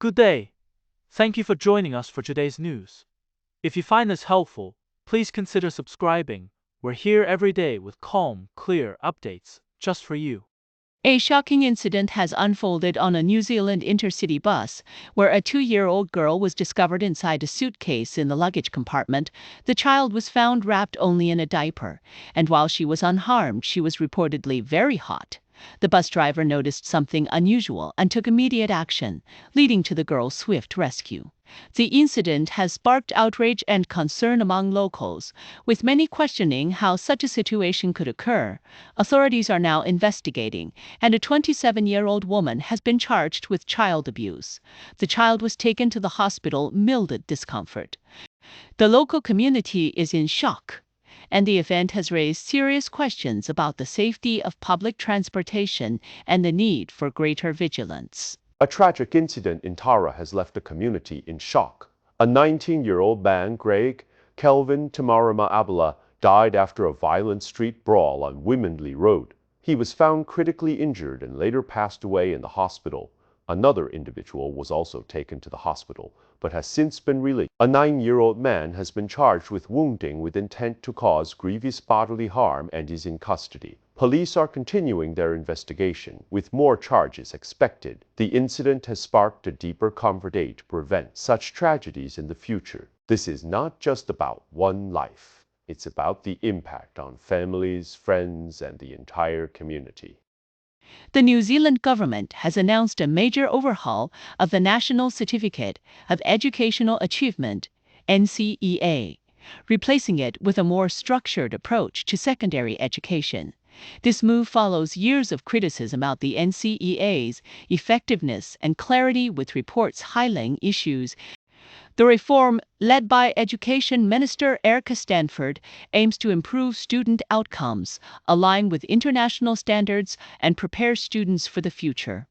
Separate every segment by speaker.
Speaker 1: Good day. Thank you for joining us for today's news. If you find this helpful, please consider subscribing. We're here every day with calm, clear updates just for you.
Speaker 2: A shocking incident has unfolded on a New Zealand intercity bus, where a 2-year-old girl was discovered inside a suitcase in the luggage compartment. The child was found wrapped only in a diaper, and while she was unharmed, she was reportedly very hot. The bus driver noticed something unusual and took immediate action, leading to the girl's swift rescue. The incident has sparked outrage and concern among locals, with many questioning how such a situation could occur. Authorities are now investigating, and a 27-year-old woman has been charged with child abuse. The child was taken to the hospital with discomfort. The local community is in shock, and the event has raised serious questions about the safety of public transportation and the need for greater vigilance.
Speaker 3: A tragic incident in Ōtara has left the community in shock. A 19-year-old man, Greg Kelvin Tamarama Abala, died after a violent street brawl on Wimbledon Road. He was found critically injured and later passed away in the hospital. Another individual was also taken to the hospital, but has since been released. A 9-year-old man has been charged with wounding with intent to cause grievous bodily harm and is in custody. Police are continuing their investigation, with more charges expected. The incident has sparked a deeper conversation to prevent such tragedies in the future. This is not just about one life. It's about the impact on families, friends, and the entire community.
Speaker 2: The New Zealand government has announced a major overhaul of the National Certificate of Educational Achievement, NCEA, replacing it with a more structured approach to secondary education. This move follows years of criticism about the NCEA's effectiveness and clarity, with reports highlighting issues. The reform, led by Education Minister Erica Stanford, aims to improve student outcomes, align with international standards, and prepare students for the future.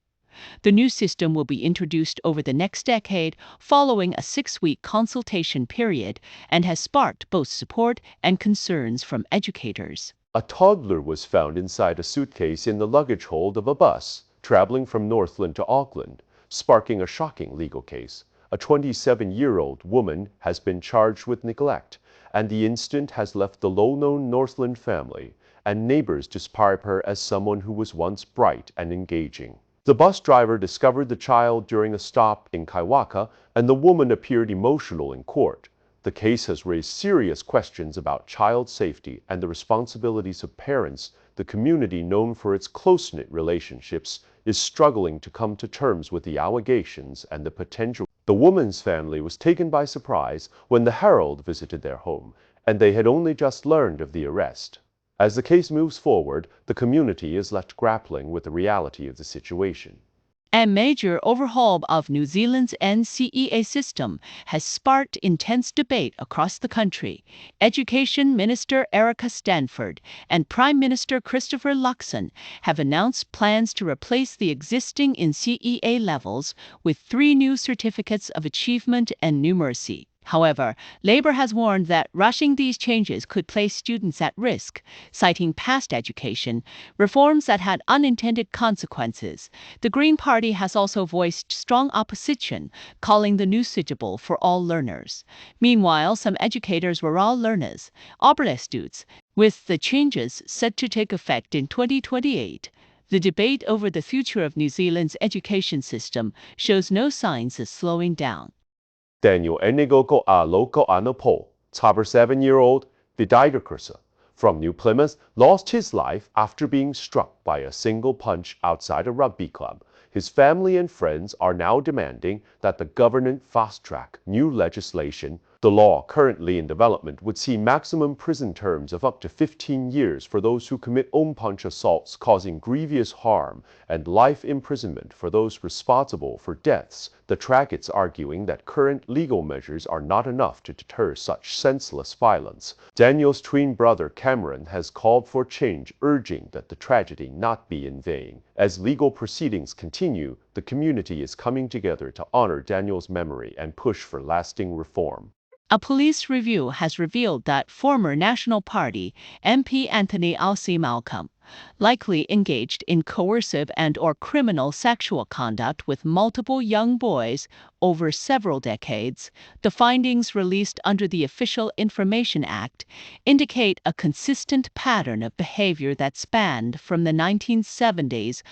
Speaker 2: The new system will be introduced over the next decade, following a 6-week consultation period, and has sparked both support and concerns from educators.
Speaker 3: A toddler was found inside a suitcase in the luggage hold of a bus traveling from Northland to Auckland, sparking a shocking legal case. A 27-year-old woman has been charged with neglect, and the incident has left the low-known Northland family and neighbors describe her as someone who was once bright and engaging. The bus driver discovered the child during a stop in Kaiwaka, and the woman appeared emotional in court. The case has raised serious questions about child safety and the responsibilities of parents. The community, known for its close-knit relationships, is struggling to come to terms with the allegations and the potential. The woman's family was taken by surprise when the Herald visited their home, and they had only just learned of the arrest. As the case moves forward, the community is left grappling with the reality of the situation.
Speaker 2: A major overhaul of New Zealand's NCEA system has sparked intense debate across the country. Education Minister Erica Stanford and Prime Minister Christopher Luxon have announced plans to replace the existing NCEA levels with 3 new certificates of achievement and numeracy. However, Labour has warned that rushing these changes could place students at risk, citing past education reforms that had unintended consequences. The Green Party has also voiced strong opposition, calling the new suitable for all learners. Meanwhile, some educators were all learners, students, with the changes set to take effect in 2028. The debate over the future of New Zealand's education system shows no signs of slowing down.
Speaker 3: Daniel Enegoko a Loko Anopo, 7-year-old Vidaidakursa from New Plymouth, lost his life after being struck by a single punch outside a rugby club. His family and friends are now demanding that the government fast-track new legislation. The law currently in development would see maximum prison terms of up to 15 years for those who commit own-punch assaults causing grievous harm and life imprisonment for those responsible for deaths. The Tragets arguing that current legal measures are not enough to deter such senseless violence. Daniel's twin brother Cameron has called for change, urging that the tragedy not be in vain. As legal proceedings continue, the community is coming together to honor Daniel's memory and push for lasting reform.
Speaker 2: A police review has revealed that former National Party MP Anthony Alcee Malcolm likely engaged in coercive and/or criminal sexual conduct with multiple young boys over several decades. The findings released under the Official Information Act indicate a consistent pattern of behavior that spanned from the 1970s.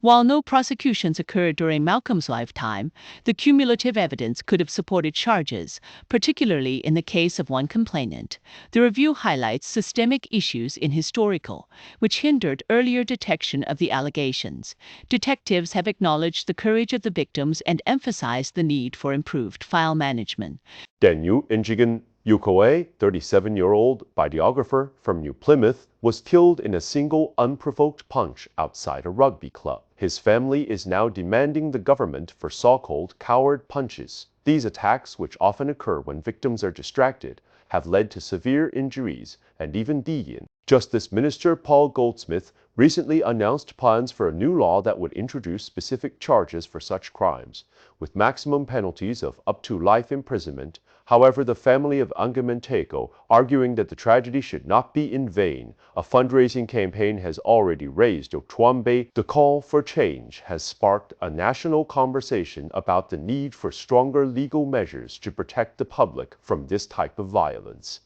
Speaker 2: While no prosecutions occurred during Malcolm's lifetime, the cumulative evidence could have supported charges, particularly in the case of one complainant. The review highlights systemic issues in historical, which hindered earlier detection of the allegations. Detectives have acknowledged the courage of the victims and emphasized the need for improved file management.
Speaker 3: Denyu Injigan Yukoe, 37-year-old biographer from New Plymouth, was killed in a single unprovoked punch outside a rugby club. His family is now demanding the government for so-called coward punches. These attacks, which often occur when victims are distracted, have led to severe injuries and even death. Justice Minister Paul Goldsmith recently announced plans for a new law that would introduce specific charges for such crimes, with maximum penalties of up to life imprisonment. However, the family of Angamenteko arguing that the tragedy should not be in vain. A fundraising campaign has already raised Otwambe. The call for change has sparked a national conversation about the need for stronger legal measures to protect the public from this type of violence.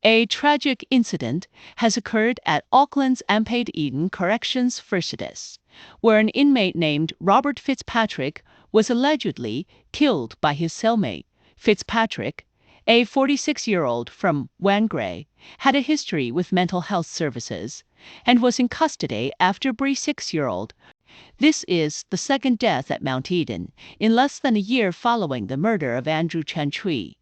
Speaker 2: A tragic incident has occurred at Auckland's Ampade Eden Corrections Facilities, where an inmate named Robert Fitzpatrick was allegedly killed by his cellmate. Fitzpatrick, a 46-year-old from Wangray, had a history with mental health services and was in custody after Bree 6-year-old. This is the second death at Mount Eden in less than a year following the murder of Andrew Chantry.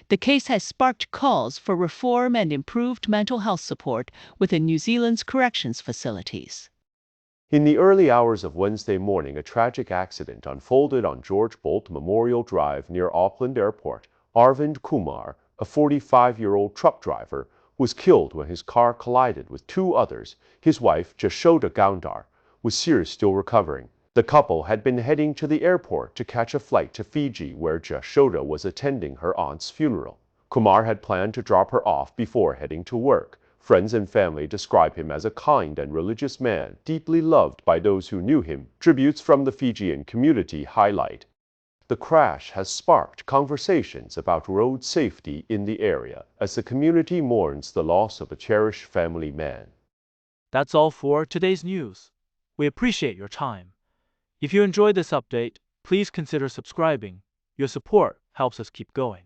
Speaker 2: The case has sparked calls for reform and improved mental health support within New Zealand's corrections facilities.
Speaker 3: In the early hours of Wednesday morning, a tragic accident unfolded on George Bolt Memorial Drive near Auckland Airport. Arvind Kumar, a 45-year-old truck driver, was killed when his car collided with two others. His wife, Jashoda Gaundar, was seriously still recovering. The couple had been heading to the airport to catch a flight to Fiji, where Jashoda was attending her aunt's funeral. Kumar had planned to drop her off before heading to work. Friends and family describe him as a kind and religious man, deeply loved by those who knew him. Tributes from the Fijian community highlight. The crash has sparked conversations about road safety in the area as the community mourns the loss of a cherished family man.
Speaker 1: That's all for today's news. We appreciate your time. If you enjoyed this update, please consider subscribing. Your support helps us keep going.